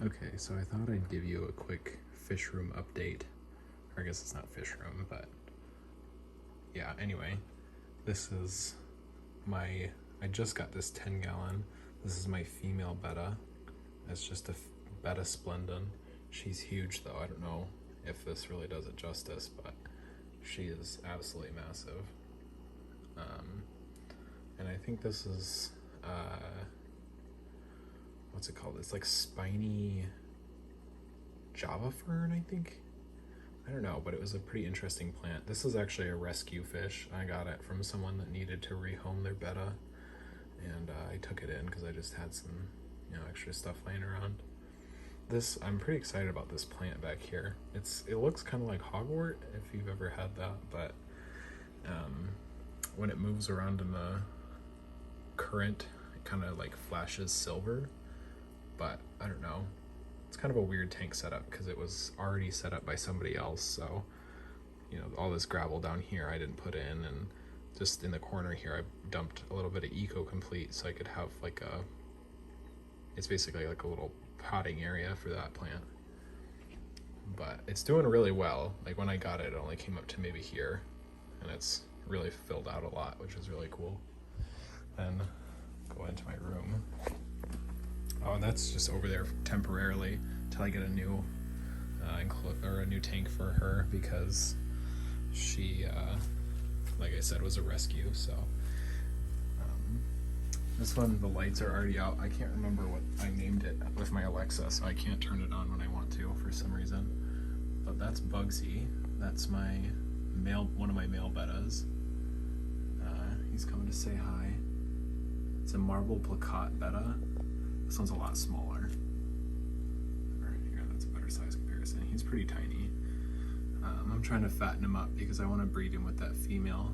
Okay, so I thought I'd give you a quick fish room update. Or I guess it's not fish room, but yeah, anyway. This is I just got this 10 gallon. This is my female betta. It's just a betta splendon. She's huge though. I don't know if this really does it justice, but she is absolutely massive. And I think this is, what's it called? It's like spiny Java fern, I think. I don't know, but it was a pretty interesting plant. This is actually a rescue fish. I got it from someone that needed to rehome their betta, and I took it in because I just had some, extra stuff laying around. I'm pretty excited about this plant back here. It looks kind of like hogwort if you've ever had that, but when it moves around in the current, it kind of like flashes silver. But I don't know. It's kind of a weird tank setup because it was already set up by somebody else. So, all this gravel down here I didn't put in, and just in the corner here I dumped a little bit of Eco Complete so I could have it's basically like a little potting area for that plant. But it's doing really well. Like when I got it, it only came up to maybe here, and it's really filled out a lot, which is really cool. Then go into my room. Oh, and that's just over there temporarily till I get a new a new tank for her, because she, like I said, was a rescue. So this one, the lights are already out. I can't remember what I named it with my Alexa, so I can't turn it on when I want to for some reason. But that's Bugsy. That's one of my male bettas. He's coming to say hi. It's a marble plakat betta. This one's a lot smaller. Right here, that's a better size comparison. He's pretty tiny. I'm trying to fatten him up because I want to breed him with that female.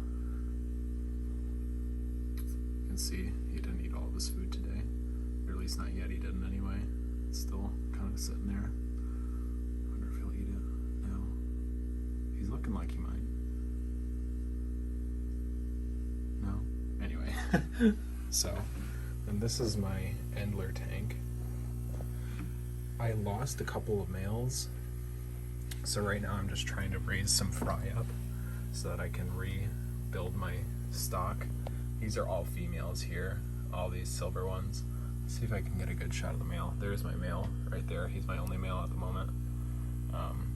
You can see he didn't eat all of his food today, or at least not yet. He didn't anyway. It's still kind of sitting there. I wonder if he'll eat it. No. He's looking like he might. No? Anyway. So, and this is my Endler tank. I lost a couple of males, so right now I'm just trying to raise some fry up so that I can rebuild my stock. These are all females here, all these silver ones. Let's see if I can get a good shot of the male. There's my male right there. He's my only male at the moment.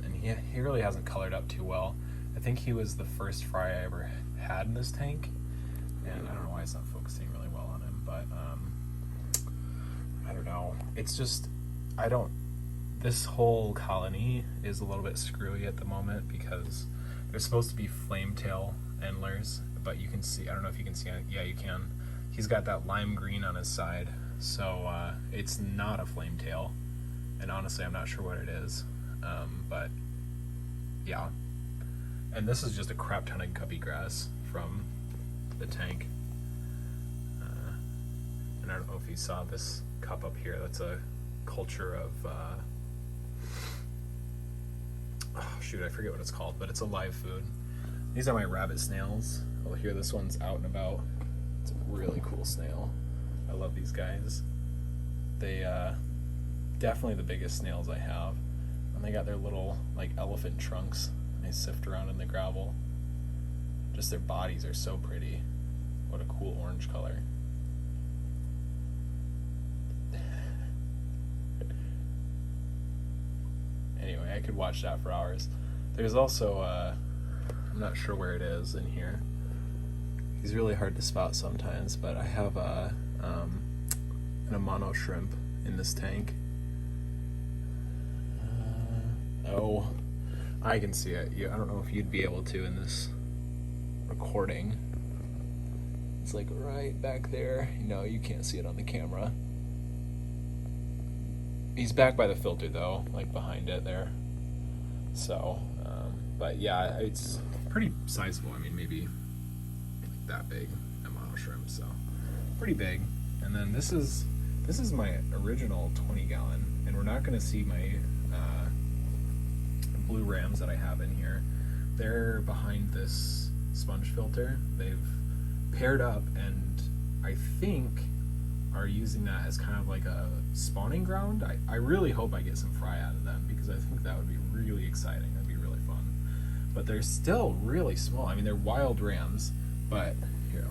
And he really hasn't colored up too well. I think he was the first fry I ever had in this tank, and I don't know why it's not focusing really well on him, but I don't know. It's just, this whole colony is a little bit screwy at the moment because there's supposed to be flame-tail endlers, but you can see, I don't know if you can see it. Yeah, you can. He's got that lime green on his side, so it's not a flame-tail, and honestly, I'm not sure what it is, but yeah. And this is just a crap ton of guppy grass from the tank. And I don't know if you saw this cup up here. That's a culture of, oh shoot, I forget what it's called, but it's a live food. These are my rabbit snails. Oh, here, this one's out and about. It's a really cool snail. I love these guys. They, definitely the biggest snails I have. And they got their little, like, elephant trunks. They sift around in the gravel. Just their bodies are so pretty. What a cool orange color. Anyway, I could watch that for hours. There's also, I'm not sure where it is in here. He's really hard to spot sometimes, but I have an Amano shrimp in this tank. Oh, I can see it. I don't know if you'd be able to in this recording. It's like right back there. No, you can't see it on the camera. He's back by the filter though, like behind it there. So, but yeah, it's pretty sizable. I mean, maybe like that big Amano shrimp, so pretty big. And then this is my original 20 gallon, and we're not going to see my blue rams that I have in here. They're behind this sponge filter. They've paired up, and I think are using that as kind of like a spawning ground. I really hope I get some fry out of them, because I think that would be really exciting. That'd be really fun. But they're still really small. I mean, they're wild rams, but here,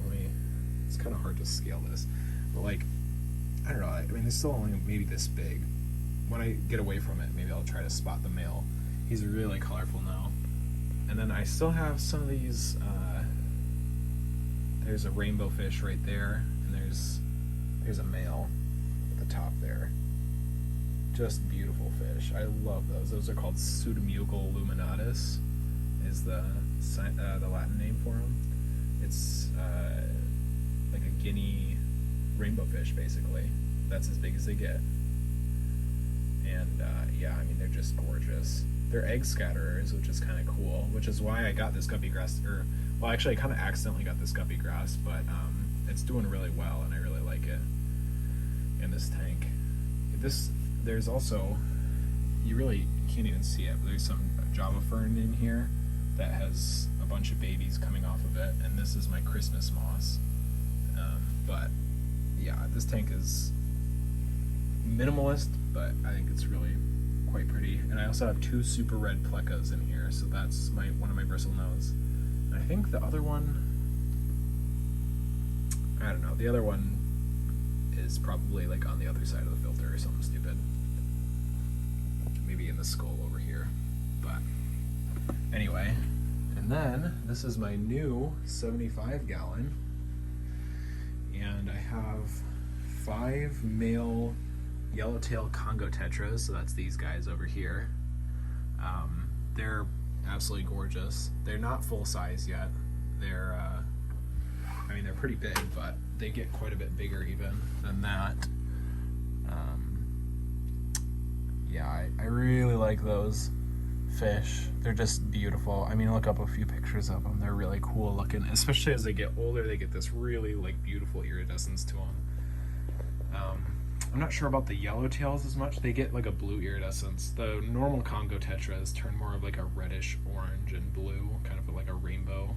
it's kind of hard to scale this. But like, I don't know, I mean, they're still only maybe this big. When I get away from it, maybe I'll try to spot the male. He's really colorful now. And then I still have some of these, there's a rainbow fish right there, and there's a male at the top there. Just beautiful fish. I love those. Those are called Pseudomugil luminatus, is the Latin name for them. It's like a Guinea rainbow fish, basically. That's as big as they get. And yeah, I mean, they're just gorgeous. They're egg scatterers, which is kind of cool, which is why I got this guppy grass, well, actually I kind of accidentally got this guppy grass, but it's doing really well, and I really like it in this tank. There's also, you really can't even see it, but there's some Java fern in here that has a bunch of babies coming off of it, and this is my Christmas moss. But yeah, this tank is minimalist, but I think it's really quite pretty. And I also have 2 super red plecas in here, so that's one of my bristle nose. And I think the other one, I don't know, the other one is probably like on the other side of the filter or something stupid. Maybe in the skull over here. But anyway, and then this is my new 75 gallon, and I have 5 male yellowtail Congo tetras, so that's these guys over here. They're absolutely gorgeous. They're not full size yet. They're I mean, they're pretty big, but they get quite a bit bigger even than that. Yeah, I really like those fish. They're just beautiful. I mean, look up a few pictures of them. They're really cool looking, especially as they get older. They get this really like beautiful iridescence to them. I'm not sure about the yellowtails as much. They get like a blue iridescence. The normal Congo tetras turn more of like a reddish orange and blue, kind of like a rainbow.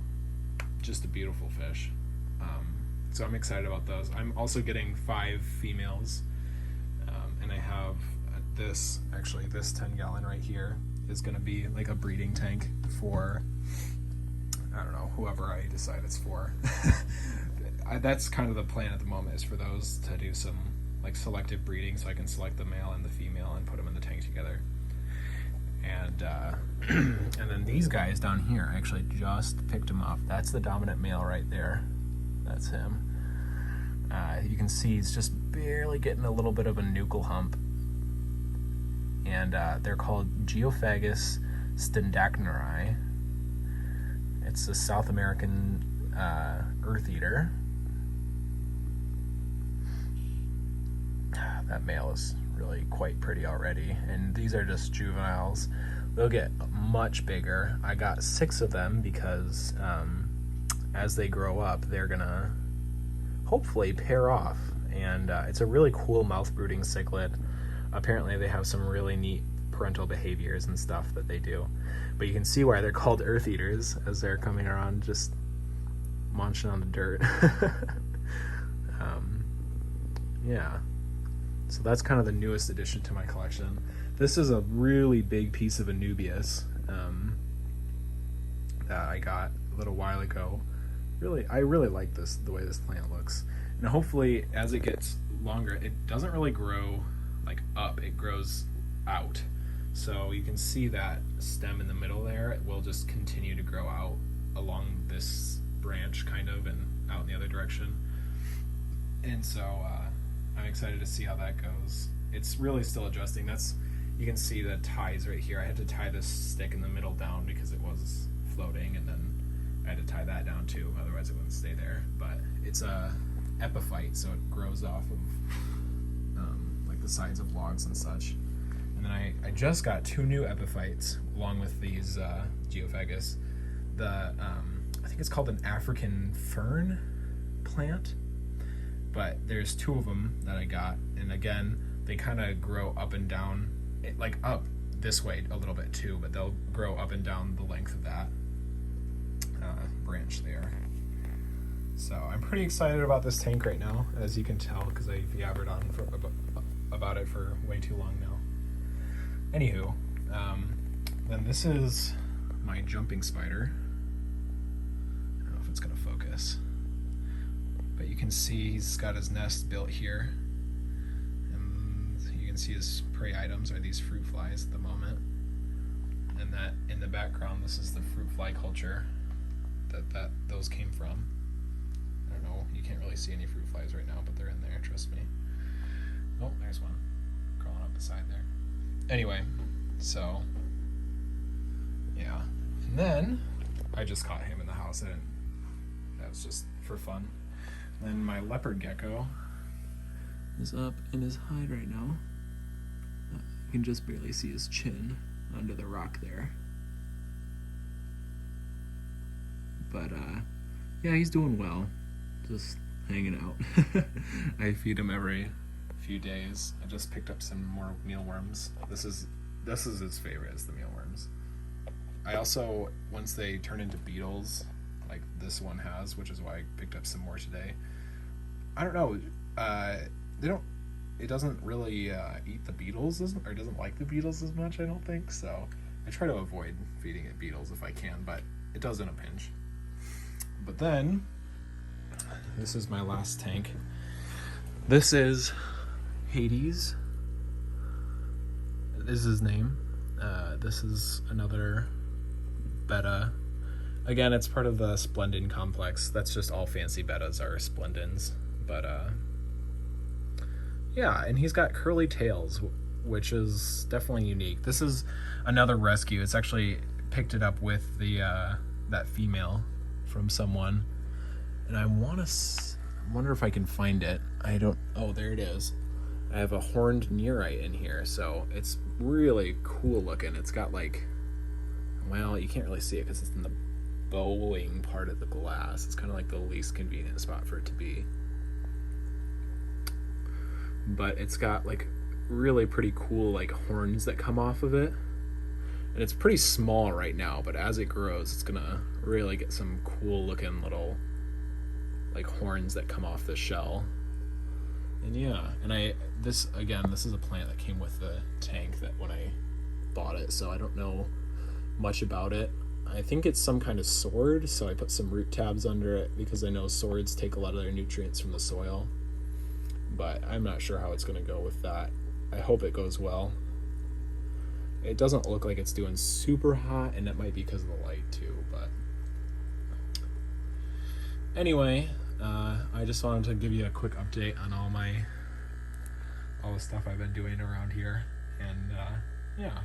Just a beautiful fish. So I'm excited about those. I'm also getting 5 females, and I have this 10 gallon right here is going to be like a breeding tank for, I don't know, whoever I decide it's for. That's kind of the plan at the moment, is for those to do some like selective breeding, so I can select the male and the female and put them in the tank together. And and then these guys down here, I actually just picked them up. That's the dominant male right there. That's him. You can see he's just barely getting a little bit of a nuchal hump. And they're called Geophagus stendacneri. It's a South American earth eater. That male is really quite pretty already, and these are just juveniles. They'll get much bigger. I got 6 of them because as they grow up, they're gonna hopefully pair off, and it's a really cool mouth brooding cichlid. Apparently they have some really neat parental behaviors and stuff that they do, but you can see why they're called earth eaters, as they're coming around just munching on the dirt. Yeah, so that's kind of the newest addition to my collection. This is a really big piece of Anubias that I got a little while ago. I really like this, the way this plant looks. And hopefully as it gets longer, it doesn't really grow like up, it grows out. So you can see that stem in the middle there, it will just continue to grow out along this branch kind of, and out in the other direction. And so I'm excited to see how that goes. It's really still adjusting. You can see the ties right here. I had to tie this stick in the middle down because it was floating, and then I had to tie that down too, otherwise it wouldn't stay there. But it's a epiphyte, so it grows off of like the sides of logs and such. And then I just got 2 new epiphytes along with these Geophagus. I think it's called an African fern plant, but there's 2 of them that I got, and again they kind of grow up and down, like up this way a little bit too, but they'll grow up and down the length of that branch there. So I'm pretty excited about this tank right now, as you can tell, because I've yabbered on about it for way too long now. Anywho, then this is my jumping spider. I don't know if it's gonna focus, but you can see he's got his nest built here, and you can see his prey items are these fruit flies at the moment. And that in the background, this is the fruit fly culture that those came from. I don't know, you can't really see any fruit flies right now, but they're in there, trust me. Oh, there's one crawling up the side there. Anyway, so yeah. And then I just caught him in the house, and that was just for fun. Then my leopard gecko is up in his hide right now. You can just barely see his chin under the rock there. But yeah, he's doing well. Just hanging out. I feed him every few days. I just picked up some more mealworms. This is his favorite, is the mealworms. I also, once they turn into beetles, like this one has, which is why I picked up some more today. I don't know. It doesn't really eat the beetles or doesn't like the beetles as much, I don't think. So I try to avoid feeding it beetles if I can, but it does in a pinch. But then, this is my last tank. This is Hades. This is his name. This is another betta. Again, it's part of the Splendin complex. That's just all fancy bettas are Splendins. But yeah, and he's got curly tails, which is definitely unique. This is another rescue. It's actually picked it up with the that female from someone, and I wonder if I can find it. Oh, there it is. I have a horned neurite in here, so it's really cool looking. It's got like, well, you can't really see it because it's in the bowing part of the glass. It's kind of like the least convenient spot for it to be. But it's got like really pretty cool like horns that come off of it, and it's pretty small right now, but as it grows it's gonna really get some cool looking little like horns that come off the shell. And yeah, and this is a plant that came with the tank that when I bought it, so I don't know much about it. I think it's some kind of sword, so I put some root tabs under it because I know swords take a lot of their nutrients from the soil. But I'm not sure how it's going to go with that. I hope it goes well. It doesn't look like it's doing super hot, and that might be because of the light too, but anyway, I just wanted to give you a quick update on all the stuff I've been doing around here, and yeah.